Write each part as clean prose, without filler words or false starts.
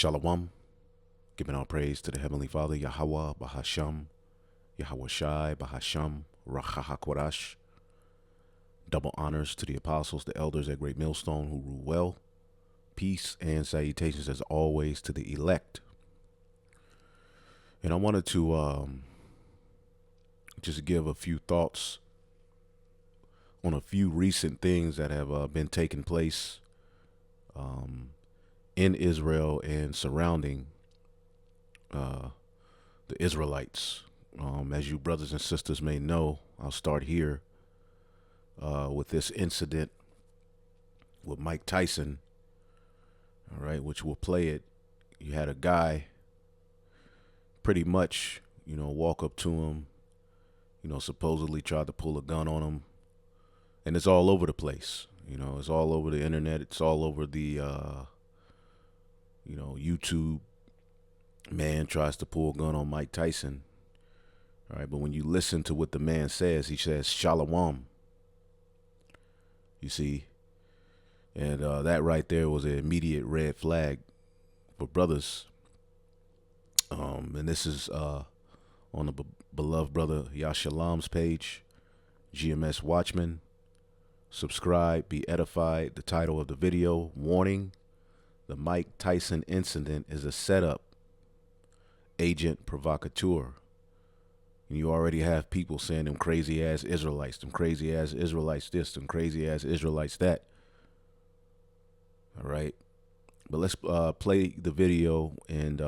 Shalom, giving all praise to the Heavenly Father, Yahweh, Bahasham, Yahweh Shai, Bahasham, Rachahakorash. Double honors to the apostles, the elders at Great Millstone who rule well. Peace and salutations as always to the elect. And I wanted to just give a few thoughts on a few recent things that have been taking place in Israel and surrounding the Israelites. As you brothers and sisters may know, I'll start here with this incident with Mike Tyson, all right, which we'll play it. You had a guy pretty much, walk up to him, supposedly tried to pull a gun on him, and it's all over the place. It's all over the internet. It's all over the, YouTube. Man tries to pull a gun on Mike Tyson. All right, but when you listen to what the man says, he says, Shalom. You see? And that right there was an immediate red flag for brothers. And this is on the beloved brother Yashalam's page, GMS Watchman. Subscribe, be edified. The title of the video, warning, the Mike Tyson incident is a setup. Agent provocateur. And you already have people saying them crazy ass Israelites, them crazy ass Israelites this, them crazy ass Israelites that. All right. But let's play the video, and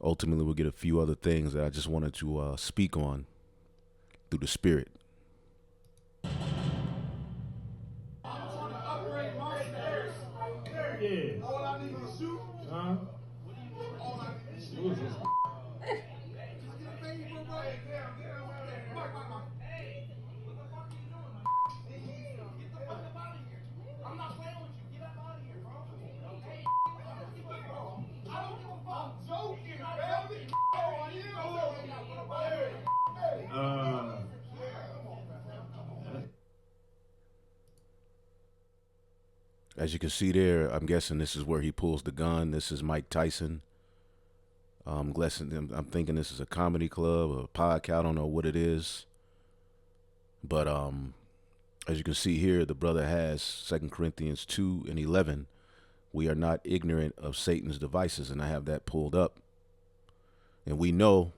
ultimately we'll get a few other things that I just wanted to speak on through the spirit. Yeah. All I need is a shoe. Huh? Who is this? I'm not playing with you. Get up out of here, bro. Hey, I don't give a fuck. I'm joking, As you can see there, I'm guessing this is where he pulls the gun. This is Mike Tyson. I'm thinking this is a comedy club or a podcast. I don't know what it is. But as you can see here, the brother has 2 Corinthians 2:11. We are not ignorant of Satan's devices, and I have that pulled up. And we know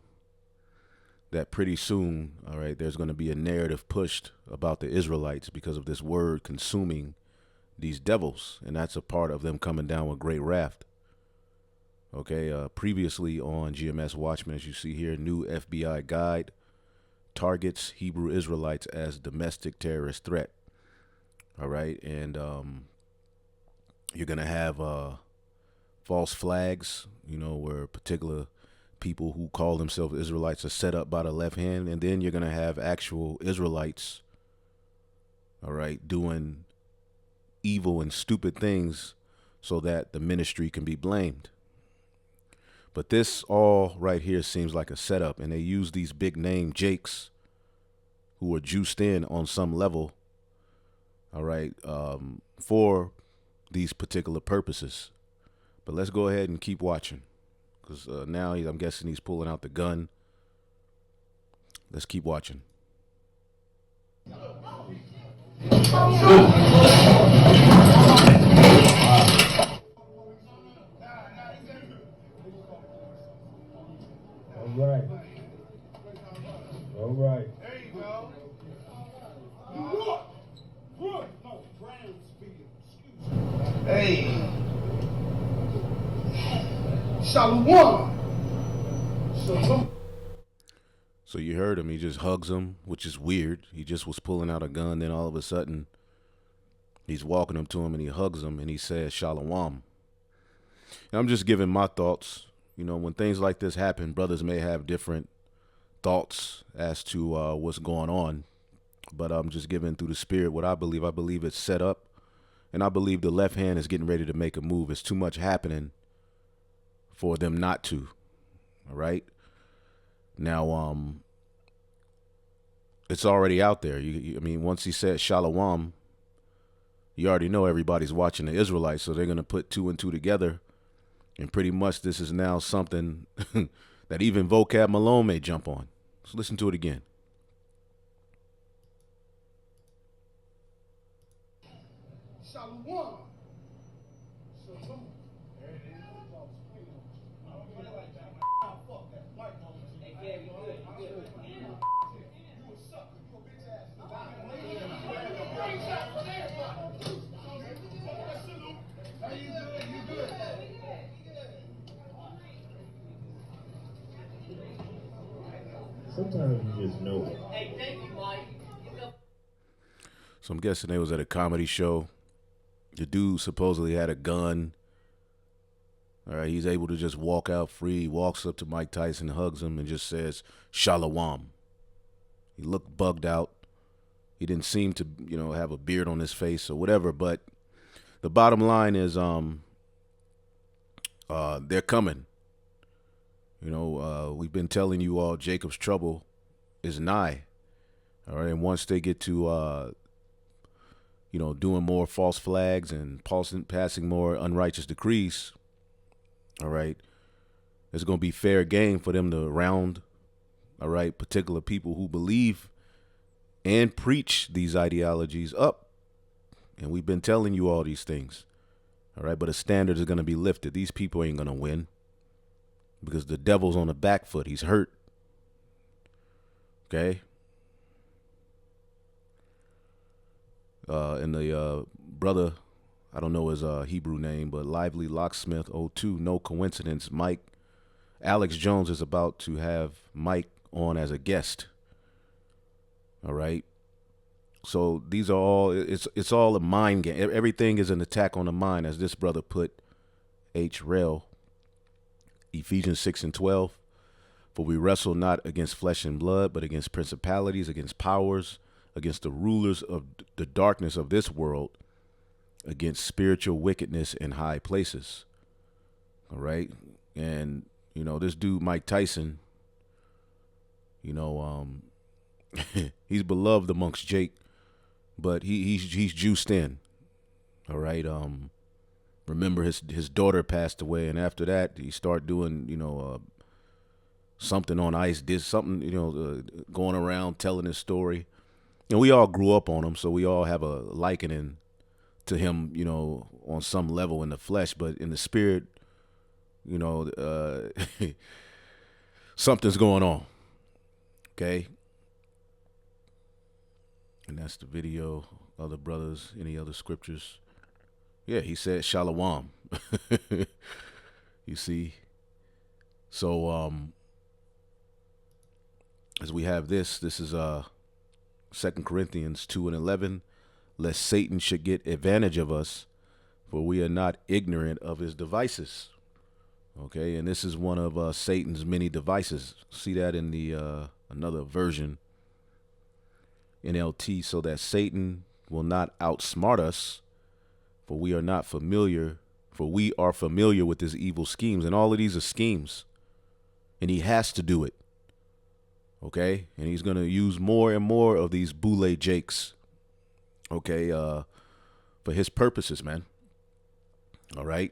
that pretty soon, all right, there's going to be a narrative pushed about the Israelites because of this word consuming these devils, and that's a part of them coming down with great wrath. Okay, previously on GMS Watchman, as you see here, new FBI guide targets Hebrew Israelites as domestic terrorist threat. All right, and you're going to have false flags, where particular people who call themselves Israelites are set up by the left hand, and then you're going to have actual Israelites, all right, doing evil and stupid things so that the ministry can be blamed. But this all right here seems like a setup, and they use these big name Jakes who are juiced in on some level, all right, for these particular purposes. But let's go ahead and keep watching, because now I'm guessing he's pulling out the gun. Let's keep watching. All right. There you go. Hey. Shalom. Shalom. So you heard him. He just hugs him, which is weird. He just was pulling out a gun. Then all of a sudden, he's walking up to him and he hugs him and he says, Shalom. And I'm just giving my thoughts. When things like this happen, brothers may have different thoughts as to what's going on. But I'm just giving through the spirit what I believe. I believe it's set up. And I believe the left hand is getting ready to make a move. It's too much happening for them not to. All right. Now, it's already out there. Once he said Shalom, you already know everybody's watching the Israelites, so they're going to put two and two together And pretty much this is now something that even Vocab Malone may jump on. Let's listen to it again. Shalom. Shalom. There it is. Fuck that white woman. Hey, yeah, you good. You a sucker. You a bitch ass. Hey, you good. You good. Sometimes you just know it. Hey, thank you, Mike. So I'm guessing they was at a comedy show. The dude supposedly had a gun. All right, he's able to just walk out free. He walks up to Mike Tyson, hugs him, and just says, "Shalom." He looked bugged out. He didn't seem to, have a beard on his face or whatever. But the bottom line is, they're coming. We've been telling you all Jacob's trouble is nigh. All right, and once they get to, doing more false flags and passing more unrighteous decrees, all right, it's going to be fair game for them to round, all right, particular people who believe and preach these ideologies up. And we've been telling you all these things, all right, but a standard is going to be lifted. These people ain't going to win because the devil's on the back foot. He's hurt. Okay. And the brother, I don't know his Hebrew name, but Lively Locksmith 02, no coincidence. Alex Jones is about to have Mike on as a guest. All right. So these are all, it's all a mind game. Everything is an attack on the mind, as this brother put H. Rel, Ephesians 6:12. For we wrestle not against flesh and blood, but against principalities, against powers, against the rulers of the darkness of this world, against spiritual wickedness in high places. All right. And, this dude, Mike Tyson, he's beloved amongst Jake, but he's juiced in. All right. Remember his daughter passed away, and after that he started doing, something on ice, did something, going around telling his story. And we all grew up on him, so we all have a likening to him, on some level in the flesh, but in the spirit, something's going on. Okay. And that's the video. Other brothers, any other scriptures? Yeah, he said shalom. You see? So, as we have this is 2 Corinthians 2:11, lest Satan should get advantage of us, for we are not ignorant of his devices. Okay, and this is one of Satan's many devices. See that in the another version, NLT, so that Satan will not outsmart us, for we are familiar with his evil schemes. And all of these are schemes, and he has to do it. Okay, and he's going to use more and more of these boule jakes, okay, for his purposes, man. All right.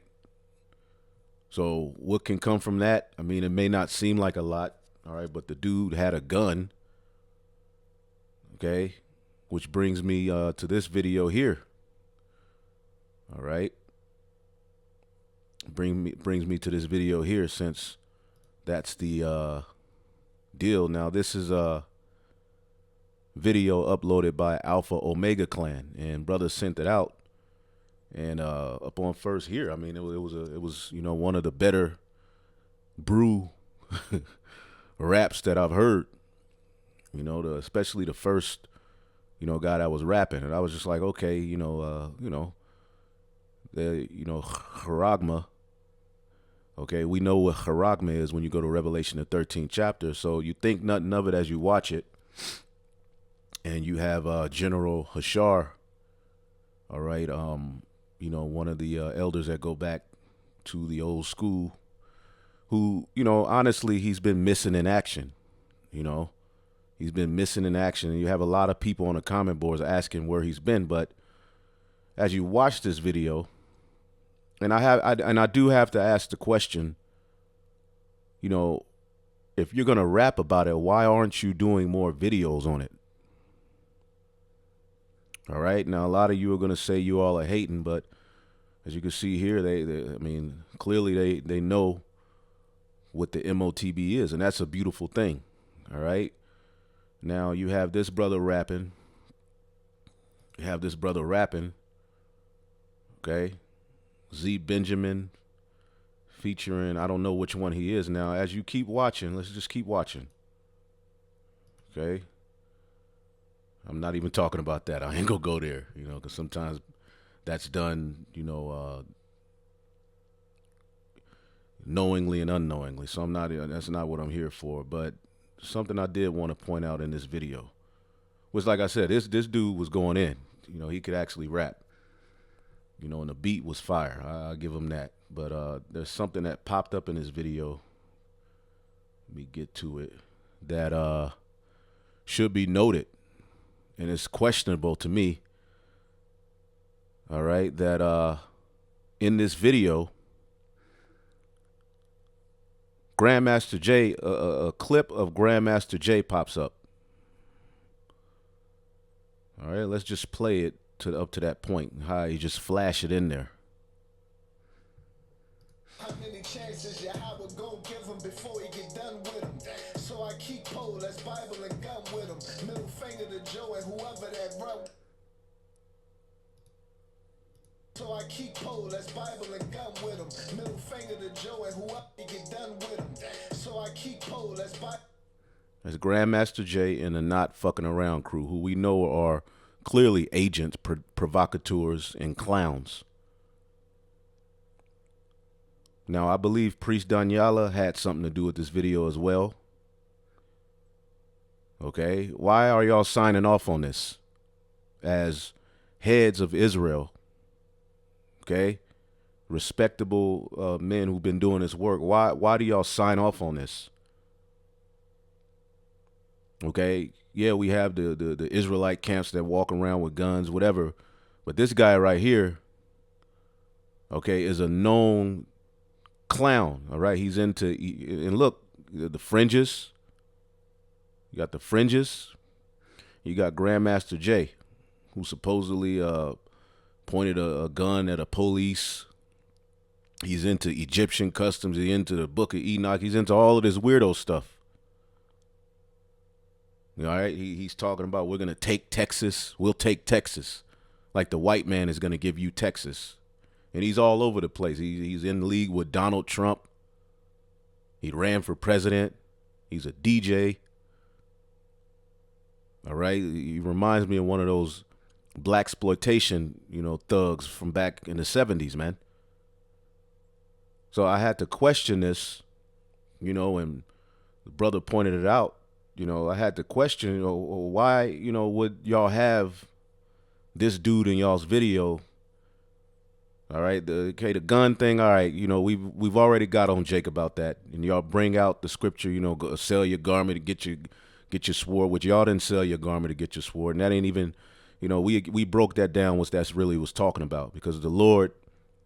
So what can come from that? I mean, it may not seem like a lot, all right, but the dude had a gun, okay, which brings me to this video here. All right. Brings me to this video here, since that's the deal. Now, this is a video uploaded by Alpha Omega Clan, and brother sent it out, and up on first here, I mean, it was one of the better brew raps that I've heard, especially the first guy that was rapping, and I was just like, okay, charagma. Okay, we know what charagma is when you go to Revelation, the 13th chapter. So you think nothing of it as you watch it. And you have General Hashar, all right, one of the elders that go back to the old school, who, honestly, he's been missing in action. He's been missing in action. And you have a lot of people on the comment boards asking where he's been. But as you watch this video, And I do have to ask the question, you know, if you're gonna rap about it, why aren't you doing more videos on it? All right. Now a lot of you are gonna say you all are hating, but as you can see here, I mean, clearly they know what the MOTB is, and that's a beautiful thing. All right. Now you have this brother rapping. You have this brother rapping. Okay. Z Benjamin featuring, I don't know which one he is. Now, as you keep watching, let's just keep watching. Okay. I'm not even talking about that. I ain't gonna go there, you know, because sometimes that's done, you know, knowingly and unknowingly. So that's not what I'm here for. But something I did want to point out in this video was, like I said, this dude was going in. You know, he could actually rap. You know, and the beat was fire. I'll give him that. But there's something that popped up in this video. Let me get to it. That should be noted, and it's questionable to me. All right, that in this video, Grandmaster Jay, a clip of Grandmaster Jay pops up. All right, let's just play it up to that point. How he just flash it in there. How many chances your Howard gon' give him before he get done with him? So I keep pole, that's Bible and gun with him. Middle finger to Joe and whoever that wrote. So I keep pole, that's Bible and gun with him. Middle finger to Joe and whoever he get done with him. So I keep pole, that's Bible. That's Grandmaster Jay and the Not Fucking Around crew, who we know are clearly agents, provocateurs, and clowns. Now, I believe Priest Daniela had something to do with this video as well. Okay, why are y'all signing off on this as heads of Israel? Okay, respectable men who've been doing this work. Why do y'all sign off on this? Okay, yeah, we have the Israelite camps that walk around with guns, whatever. But this guy right here, okay, is a known clown. All right, he's into, and look, the fringes. You got the fringes. You got Grandmaster Jay, who supposedly pointed a gun at a police. He's into Egyptian customs. He's into the Book of Enoch. He's into all of this weirdo stuff. All right, he's talking about we're going to take Texas. We'll take Texas. Like the white man is going to give you Texas. And he's all over the place. He's in league with Donald Trump. He ran for president. He's a DJ. All right, he reminds me of one of those blaxploitation, thugs from back in the 70s, man. So I had to question this, and the brother pointed it out. I had to question, why, would y'all have this dude in y'all's video? All right, the gun thing. All right, we've already got on Jake about that, and y'all bring out the scripture. Go sell your garment to get your sword, which y'all didn't sell your garment to get your sword, and that ain't even, we broke that down. What that's really was talking about, because the Lord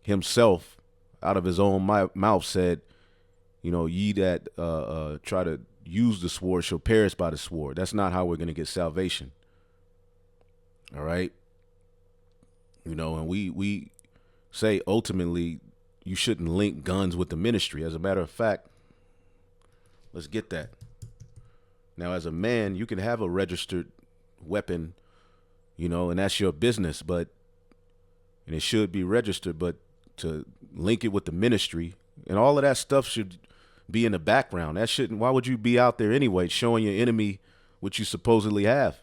Himself, out of His own mouth, said, ye that try to use the sword shall perish by the sword. That's not how we're going to get salvation. All right. And we say ultimately you shouldn't link guns with the ministry. As a matter of fact, let's get that. Now, as a man, you can have a registered weapon, and that's your business, and it should be registered, but to link it with the ministry and all of that stuff should be in the background. That shouldn't. Why would you be out there anyway, showing your enemy what you supposedly have?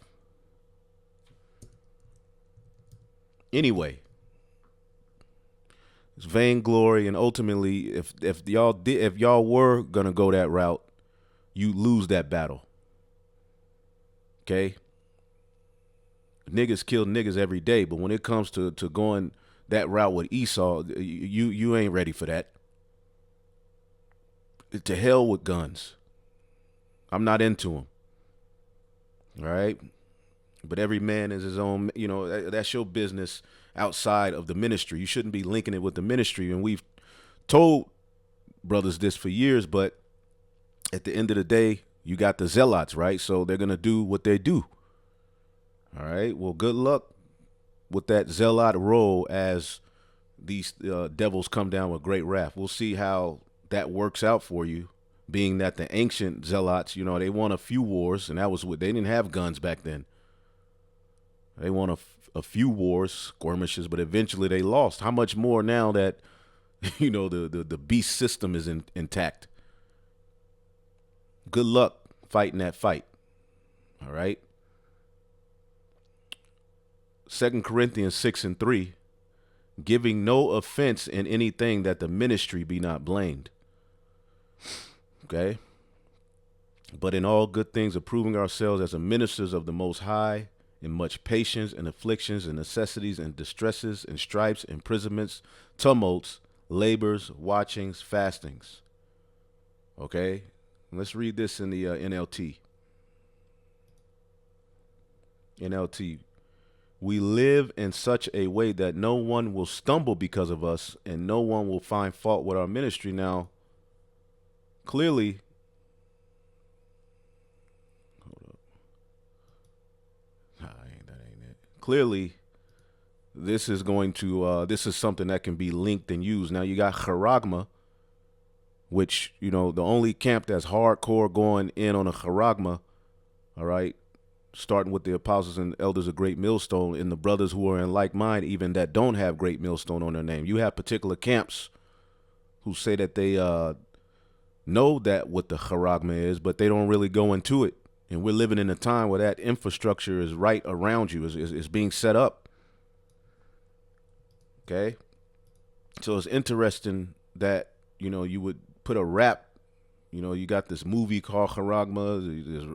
Anyway, it's vainglory, and ultimately, if y'all were gonna go that route, you lose that battle. Okay, niggas kill niggas every day, but when it comes to going that route with Esau, you ain't ready for that. To hell with guns. I'm not into them. All right. But every man is his own, that's your business outside of the ministry. You shouldn't be linking it with the ministry. And we've told brothers this for years, but at the end of the day, you got the zealots, right? So they're going to do what they do. All right. Well, good luck with that zealot role as these devils come down with great wrath. We'll see how that works out for you, being that the ancient zealots, you know, they won a few wars, and that was what they didn't have guns back then. They won a few wars, skirmishes, but eventually they lost. How much more now that, you know, the beast system is intact? Good luck fighting that fight. All right. 2 Corinthians 6:3, giving no offense in anything that the ministry be not blamed. Okay. But in all good things, approving ourselves as ministers of the Most High, in much patience and afflictions and necessities and distresses and stripes, imprisonments, tumults, labors, watchings, fastings. Okay. Let's read this in the NLT. NLT. We live in such a way that no one will stumble because of us, and no one will find fault with our ministry. Now, clearly, hold up. That ain't it. Clearly, this is going to, this is something that can be linked and used. Now, you got charagma, which, you know, the only camp that's hardcore going in on a charagma, all right, starting with the apostles and elders of Great Millstone, and the brothers who are in like mind, even that don't have Great Millstone on their name. You have particular camps who say that they know that what the charagma is, but they don't really go into it. And we're living in a time where that infrastructure is right around you, is being set up. Okay? So it's interesting that, you know, you would put a rap, you know, you got this movie called Charagma, there's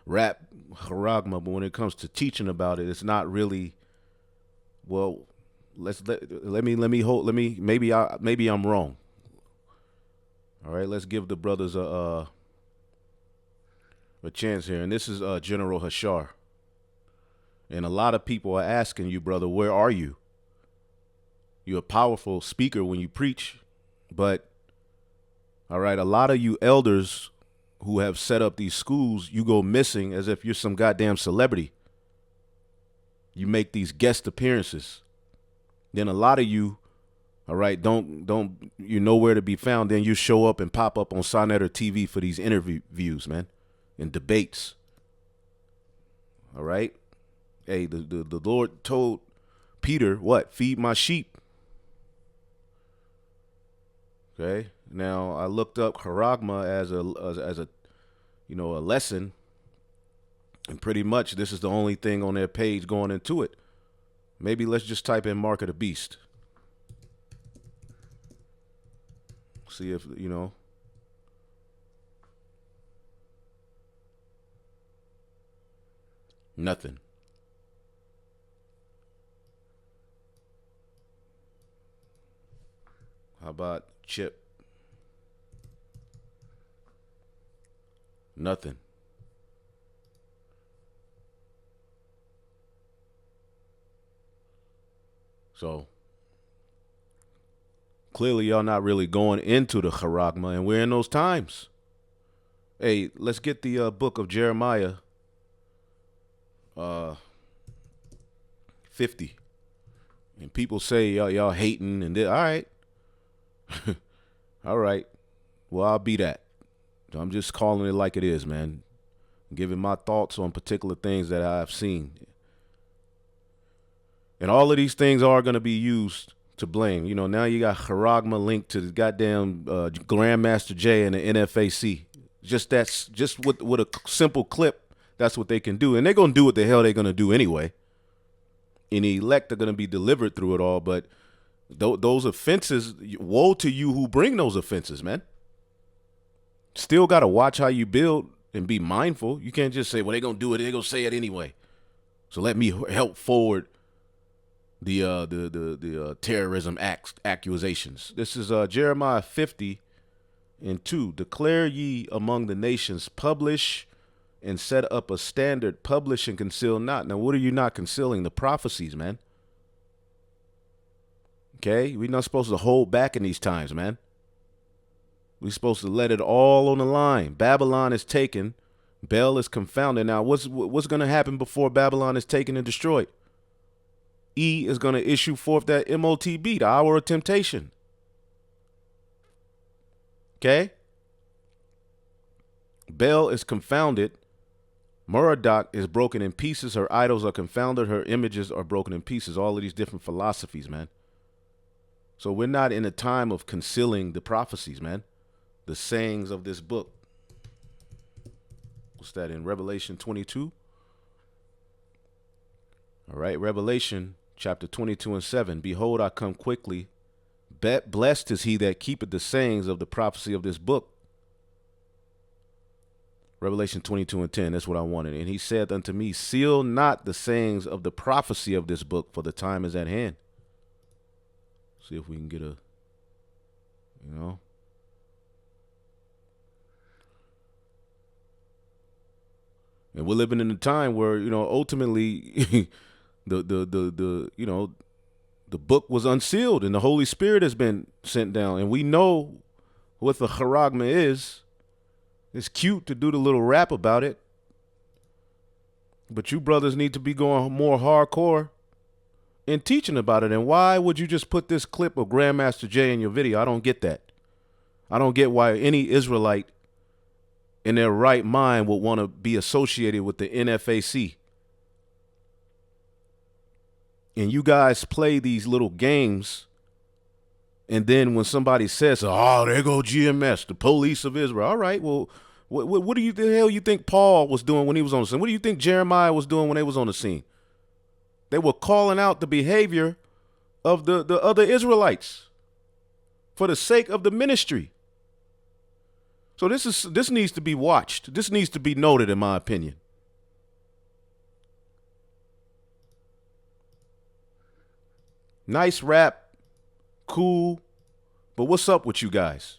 rap charagma, but when it comes to teaching about it, it's not really, well, maybe I'm wrong. All right, let's give the brothers a chance here. And this is General Hashar. And a lot of people are asking you, brother, where are you? You're a powerful speaker when you preach, but all right, a lot of you elders who have set up these schools, you go missing as if you're some goddamn celebrity. You make these guest appearances. Then a lot of you, all right, don't you're nowhere to be found. Then you show up and pop up on Sonnet or TV for these interviews, man, and debates. All right. Hey, the Lord told Peter, what? Feed my sheep. Okay. Now I looked up charagma as a you know, a lesson, and pretty much this is the only thing on their page going into it. Maybe let's just type in Mark of the Beast. See if, you know. Nothing. How about Chip? Nothing. So clearly y'all not really going into the charagma, and we're in those times. Hey, let's get the book of Jeremiah 50. And people say y'all hating and all right. All right. Well, I'll be that. I'm just calling it like it is, man. Giving my thoughts on particular things that I've seen. And all of these things are going to be used to blame. You know, now you got charagma linked to the goddamn Grandmaster J and the NFAC. Just with a simple clip, that's what they can do. And they're going to do what the hell they're going to do anyway. And the elect are going to be delivered through it all. But those offenses, woe to you who bring those offenses, man. Still got to watch how you build and be mindful. You can't just say, well, they're going to do it. They're going to say it anyway. So let me help forward the terrorism accusations. This is Jeremiah 50:2. Declare ye among the nations, publish and set up a standard, publish and conceal not. Now, what are you not concealing? The prophecies, man. Okay? We're not supposed to hold back in these times, man. We're supposed to let it all on the line. Babylon is taken. Bel is confounded. Now, what's going to happen before Babylon is taken and destroyed? E is going to issue forth that MOTB, the hour of temptation. Okay? Bel is confounded. Merodach is broken in pieces. Her idols are confounded. Her images are broken in pieces. All of these different philosophies, man. So we're not in a time of concealing the prophecies, man. The sayings of this book. What's that in Revelation 22? All right, Revelation chapter 22 and 7. Behold, I come quickly. Blessed is he that keepeth the sayings of the prophecy of this book. Revelation 22 and 10, that's what I wanted. And he said unto me, seal not the sayings of the prophecy of this book, for the time is at hand. See if we can get a, And we're living in a time where, ultimately the book was unsealed and the Holy Spirit has been sent down. And we know what the charagma is. It's cute to do the little rap about it. But you brothers need to be going more hardcore in teaching about it. And why would you just put this clip of Grandmaster Jay in your video? I don't get that. I don't get why any Israelite in their right mind would want to be associated with the NFAC. And you guys play these little games. And then when somebody says, oh, there go GMS, the police of Israel. All right, well, what do you the hell you think Paul was doing when he was on the scene? What do you think Jeremiah was doing when they was on the scene? They were calling out the behavior of the other Israelites for the sake of the ministry. So this needs to be watched. This needs to be noted, in my opinion. Nice rap. Cool, but what's up with you guys?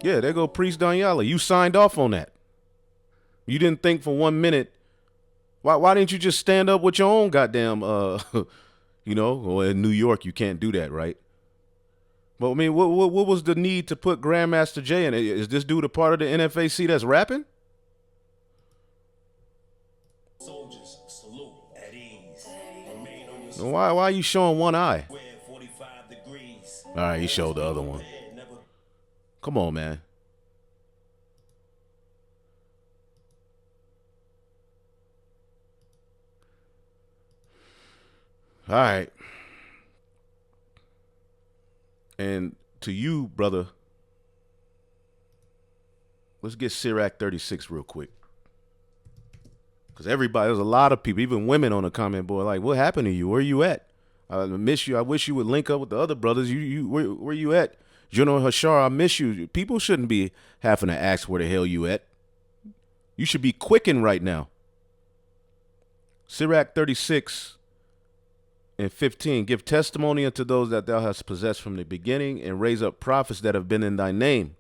Yeah, there go Priest Danyala. You signed off on that. You didn't think for 1 minute. Why didn't you just stand up with your own goddamn, well, in New York you can't do that, right? But I mean, what was the need to put Grandmaster Jay in it? Is this dude a part of the NFAC that's rapping? Soldiers, salute at ease. Remain on your Why are you showing one eye? 45 degrees. All right, he showed the other one. Come on, man. All right. And to you, brother, let's get Sirach 36 real quick. Because there's a lot of people, even women on the comment board, like, what happened to you? Where you at? I miss you. I wish you would link up with the other brothers. Where you at? General Hashar, I miss you. People shouldn't be having to ask where the hell you at. You should be quickened right now. Sirach 36 and 15. Give testimony unto those that thou hast possessed from the beginning, and raise up prophets that have been in thy name.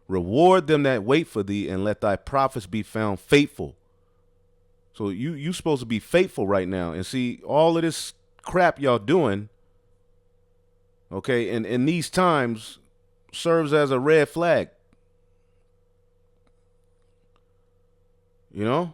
Reward them that wait for thee, and let thy prophets be found faithful. So you supposed to be faithful right now. And see, all of this crap y'all doing, okay, and in these times serves as a red flag. You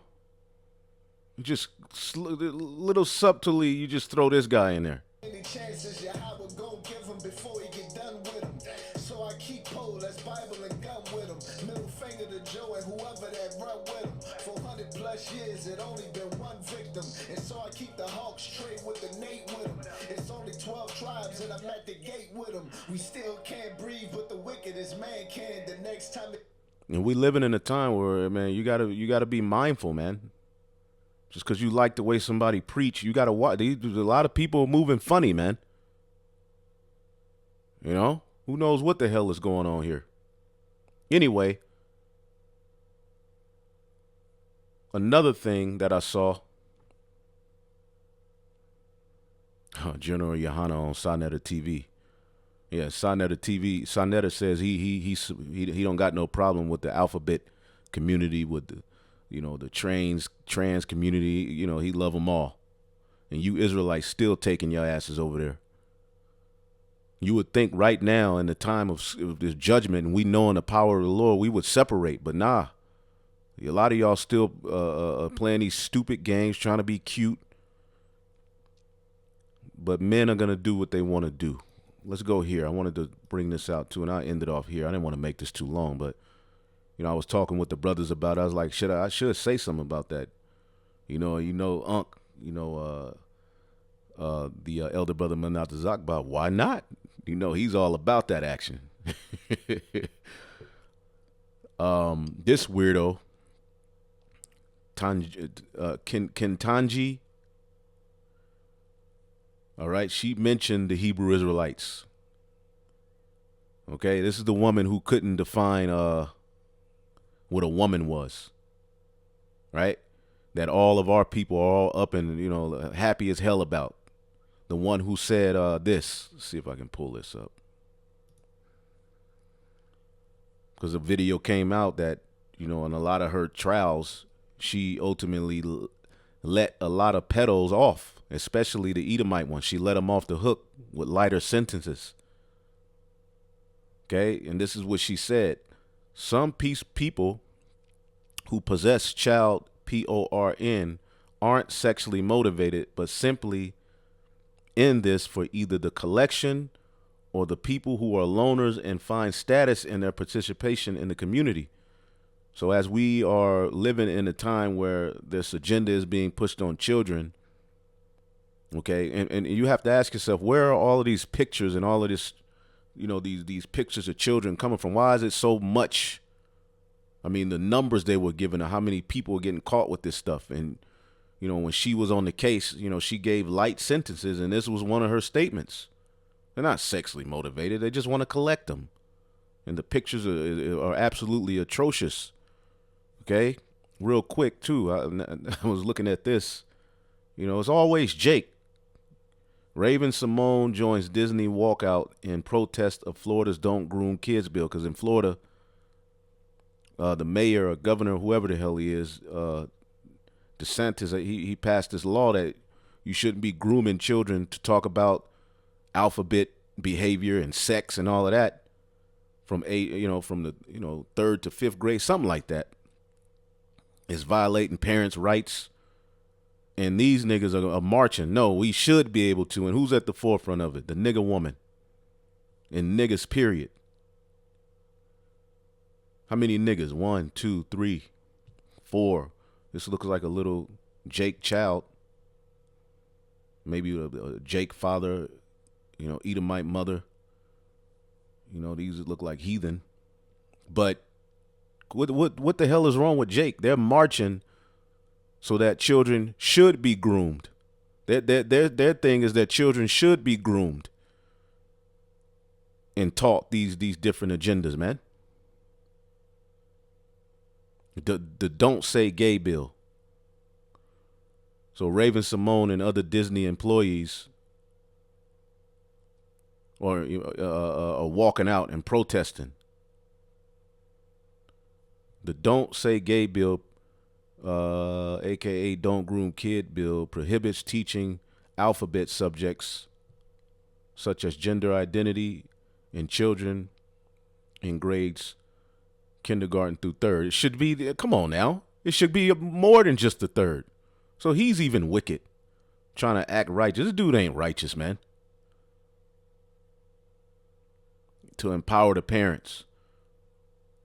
just little subtly, you just throw this guy in there. Any chances Yahweh gon' give him before he get done with him. So I keep pole, that's Bible and gun with him. Middle finger to Joe and whoever that run with him. 400 plus years, it only been one victim. And so I keep the Hawks straight with the Nate with him. It's only 12 tribes and I'm at the gate with them. We still can't breathe, but the wickedest man can. The next time And we living in a time where, man, you gotta be mindful, man. Just because you like the way somebody preach, you gotta watch. There's a lot of people moving funny, man. Who knows what the hell is going on here? Anyway, another thing that I saw, General Johanna on Sonetta TV. Yeah, Sonetta TV. Sonetta says he don't got no problem with the alphabet community with the, the trans community. He love them all. And you Israelites still taking your asses over there. You would think right now in the time of this judgment and we knowing the power of the Lord, we would separate. But nah, a lot of y'all still playing these stupid games, trying to be cute. But men are going to do what they want to do. Let's go here. I wanted to bring this out too, and I ended off here. I didn't want to make this too long, but, I was talking with the brothers about it. I was like, I should say something about that. Unc, the elder brother Manat Zakba, why not? He's all about that action. This weirdo, Kentanji, all right, she mentioned the Hebrew Israelites. Okay, this is the woman who couldn't define what a woman was, right? That all of our people are all up and, happy as hell about. The one who said this. Let's see if I can pull this up. Because a video came out that, in a lot of her trials, she ultimately let a lot of pedos off, especially the Edomite one. She let them off the hook with lighter sentences. Okay, and this is what she said. Some people who possess child, PORN, aren't sexually motivated, but simply in this for either the collection or the people who are loners and find status in their participation in the community. So as we are living in a time where this agenda is being pushed on children, okay, and you have to ask yourself, where are all of these pictures and all of this, these pictures of children coming from? Why is it so much? I mean, the numbers they were given of how many people were getting caught with this stuff. And, when she was on the case, she gave light sentences, and this was one of her statements. They're not sexually motivated. They just want to collect them. And the pictures are absolutely atrocious. Okay? Real quick, too. I was looking at this. It's always Jake. Raven Simone joins Disney walkout in protest of Florida's Don't Groom Kids bill. Because in Florida, the mayor or governor, whoever the hell he is, DeSantis, he passed this law that you shouldn't be grooming children to talk about alphabet behavior and sex and all of that from the 3rd to 5th grade, something like that. It's violating parents' rights. And these niggas are marching. No, we should be able to. And who's at the forefront of it? The nigga woman. And niggas, period. How many niggas? 1, 2, 3, 4. This looks like a little Jake child. Maybe a Jake father, Edomite mother. These look like heathen. But what the hell is wrong with Jake? They're marching so that children should be groomed. Their thing is that children should be groomed and taught these different agendas, man. The Don't Say Gay bill. So Raven Simone and other Disney employees are walking out and protesting. The Don't Say Gay bill, aka Don't Groom Kid bill, prohibits teaching alphabet subjects such as gender identity in children in grades kindergarten through 3rd. It should be, come on now. It should be more than just the 3rd. So he's even wicked, trying to act righteous. This dude ain't righteous, man. To empower the parents.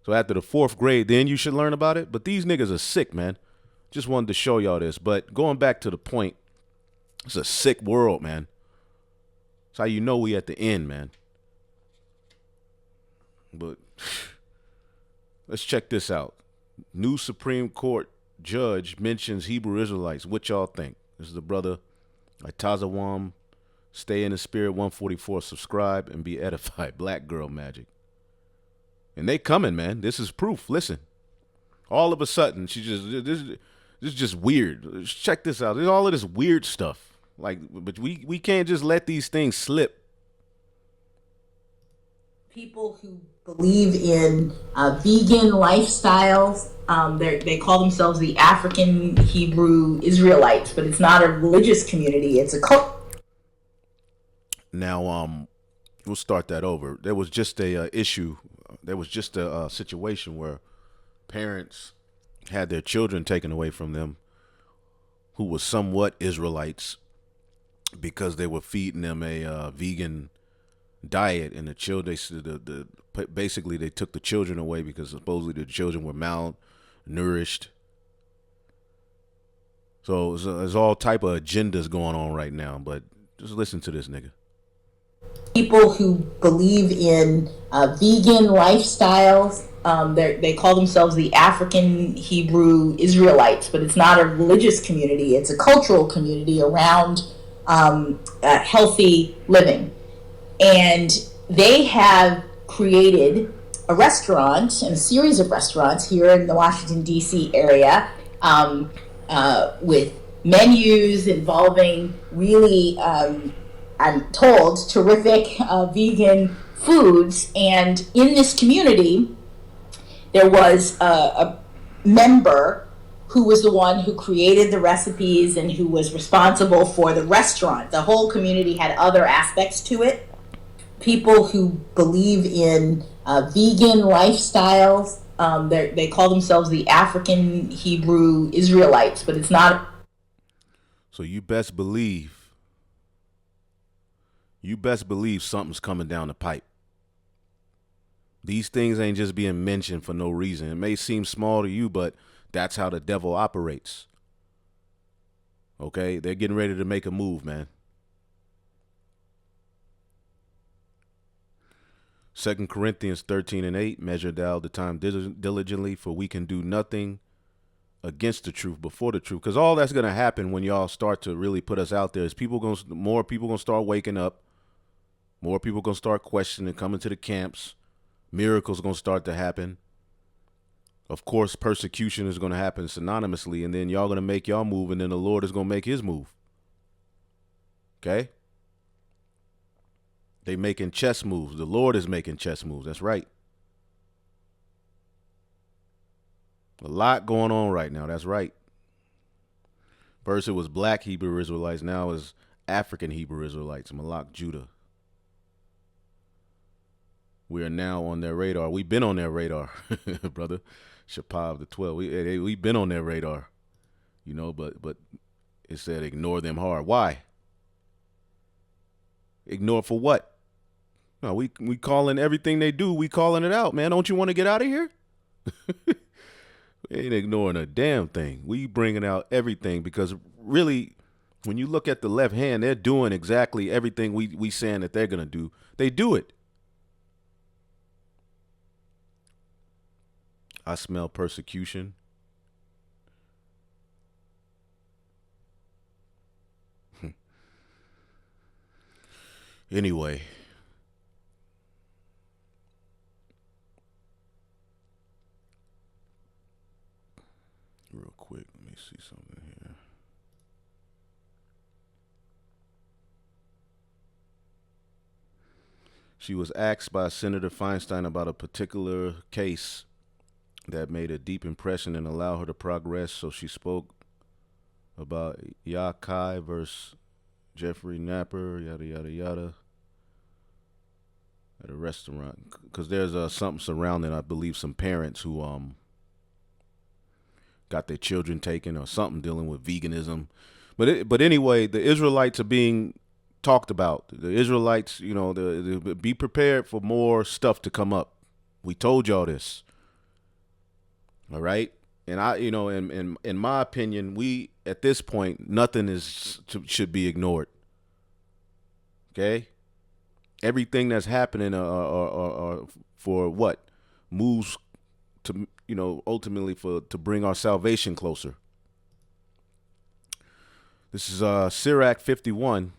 So after the 4th grade, then you should learn about it. But these niggas are sick, man. Just wanted to show y'all this. But going back to the point, it's a sick world, man. That's how you know we at the end, man. But let's check this out. New Supreme Court judge mentions Hebrew Israelites. What y'all think? This is the brother Itazawam. Stay in the spirit 144. Subscribe and be edified. Black girl magic. And they coming, man. This is proof. Listen. All of a sudden, this is just weird. Check this out. There's all of this weird stuff. But we can't just let these things slip. People who believe in vegan lifestyles. They call themselves the African Hebrew Israelites, but it's not a religious community. It's a cult. Now, we'll start that over. There was just a issue. There was just a situation where parents had their children taken away from them who were somewhat Israelites because they were feeding them a vegan diet, and the children, basically they took the children away because supposedly the children were malnourished. So there's all type of agendas going on right now, but just listen to this nigga. People who believe in vegan lifestyles. They call themselves the African Hebrew Israelites, but it's not a religious community. It's a cultural community around healthy living. And they have created a restaurant and a series of restaurants here in the Washington, D.C. area with menus involving really, I'm told, terrific vegan foods. And in this community, there was a member who was the one who created the recipes and who was responsible for the restaurant. The whole community had other aspects to it. People who believe in vegan lifestyles. They call themselves the African Hebrew Israelites, but it's not. So you best believe something's coming down the pipe. These things ain't just being mentioned for no reason. It may seem small to you, but that's how the devil operates. Okay? They're getting ready to make a move, man. 2 Corinthians 13:8, measure thou the time diligently, for we can do nothing against the truth before the truth. Because all that's going to happen when y'all start to really put us out there is more people going to start waking up. More people going to start questioning, coming to the camps. Miracles going to start to happen. Of course, persecution is going to happen synonymously, and then y'all going to make y'all move, and then the Lord is going to make his move. Okay? They making chess moves. The Lord is making chess moves. That's right. A lot going on right now. That's right. First it was black Hebrew Israelites. Now it's African Hebrew Israelites. Malak Judah. We are now on their radar. We've been on their radar, brother. Shapab the 12. We've been on their radar, you know, but it said ignore them hard. Why? Ignore for what? No, we calling everything they do. We calling it out, man. Don't you want to get out of here? We ain't ignoring a damn thing. We bringing out everything because really, when you look at the left hand, they're doing exactly everything we saying that they're gonna do. They do it. I smell persecution. Anyway. Real quick, let me see something here. She was asked by Senator Feinstein about a particular case that made a deep impression and allowed her to progress. So she spoke about Yakai versus Jeffrey Napper, yada, yada, yada, at a restaurant. Because there's something surrounding, I believe, some parents who got their children taken or something dealing with veganism. But anyway, the Israelites are being talked about. The Israelites, you know, be prepared for more stuff to come up. We told y'all this. All right. And in my opinion, we, at this point, nothing should be ignored. Okay. Everything that's happening for what moves to, ultimately to bring our salvation closer. This is Sirach 51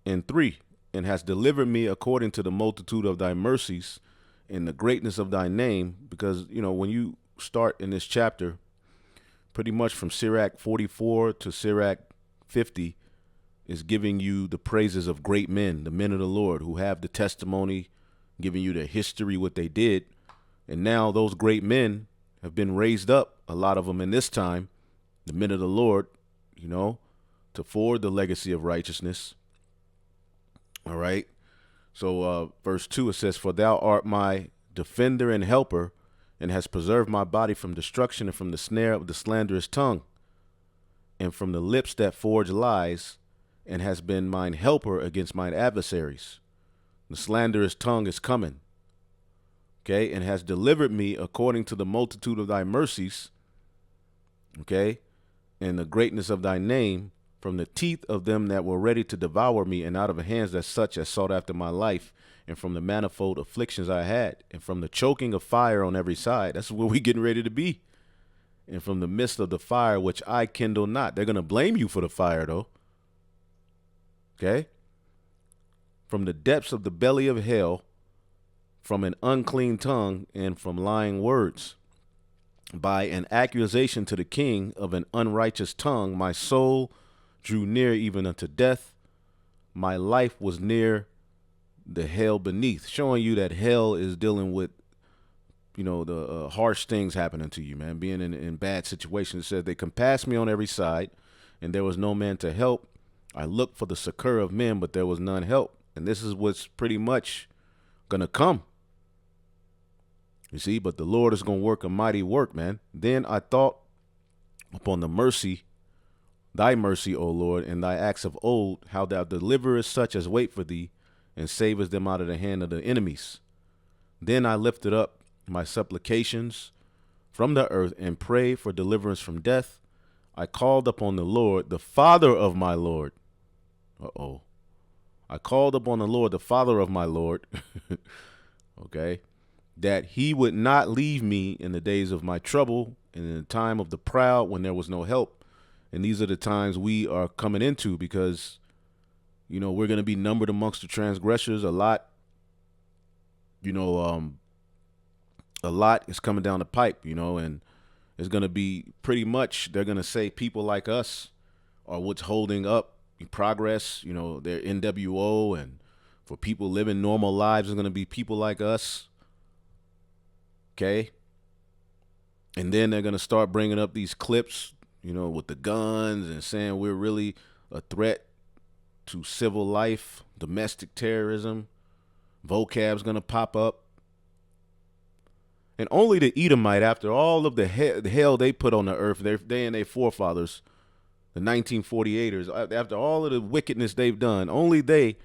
and 3, and has delivered me according to the multitude of thy mercies in the greatness of thy name. Because, when you start in this chapter, pretty much from Sirach 44 to Sirach 50, is giving you the praises of great men, the men of the Lord, who have the testimony, giving you the history, what they did. And now those great men have been raised up, a lot of them in this time, the men of the Lord, you know, to forward the legacy of righteousness. All right. So verse 2, it says, "For thou art my defender and helper, and hast preserved my body from destruction and from the snare of the slanderous tongue, and from the lips that forge lies, and has been mine helper against mine adversaries." The slanderous tongue is coming. Okay. "And has delivered me according to the multitude of thy mercies." Okay. "And the greatness of thy name, from the teeth of them that were ready to devour me, and out of hands that such as sought after my life, and from the manifold afflictions I had, and from the choking of fire on every side." That's where we getting ready to be. "And from the midst of the fire which I kindle not." They're going to blame you for the fire, though. Okay. "From the depths of the belly of hell, from an unclean tongue, and from lying words. By an accusation to the king of an unrighteous tongue, my soul drew near even unto death. My life was near the hell beneath." Showing you that hell is dealing with, you know, the harsh things happening to you, man, being in bad situations. It says, "They compassed me on every side, and there was no man to help. I looked for the succor of men, but there was none help." And this is what's pretty much going to come. You see, but the Lord is going to work a mighty work, man. "Then I thought upon the mercy, thy mercy, O Lord, and thy acts of old, how thou deliverest such as wait for thee, and savest them out of the hand of the enemies. Then I lifted up my supplications from the earth, and prayed for deliverance from death. I called upon the Lord, the Father of my Lord." I called upon the Lord, the Father of my Lord. Okay. "That he would not leave me in the days of my trouble, and in the time of the proud, when there was no help." And these are the times we are coming into, because, you know, we're going to be numbered amongst the transgressors. A lot, you know, a lot is coming down the pipe, you know, and it's going to be pretty much, they're going to say people like us are what's holding up progress. You know, they're NWO, and for people living normal lives, it's going to be people like us. Okay. And then they're going to start bringing up these clips, you know, with the guns, and saying we're really a threat to civil life, domestic terrorism. Vocab's going to pop up. And only the Edomite, after all of the hell they put on the earth, they and their forefathers, the 1948ers, after all of the wickedness they've done, only they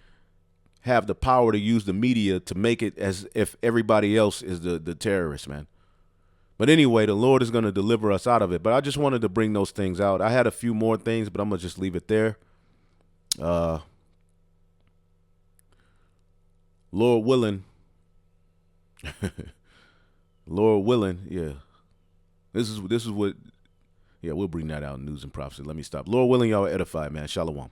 have the power to use the media to make it as if everybody else is the terrorist, man. But anyway, the Lord is going to deliver us out of it. But I just wanted to bring those things out. I had a few more things, but I'm going to just leave it there. Lord willing. Lord willing, yeah. This is what, yeah, we'll bring that out in News and Prophecy. Let me stop. Lord willing, y'all are edified, man. Shalom.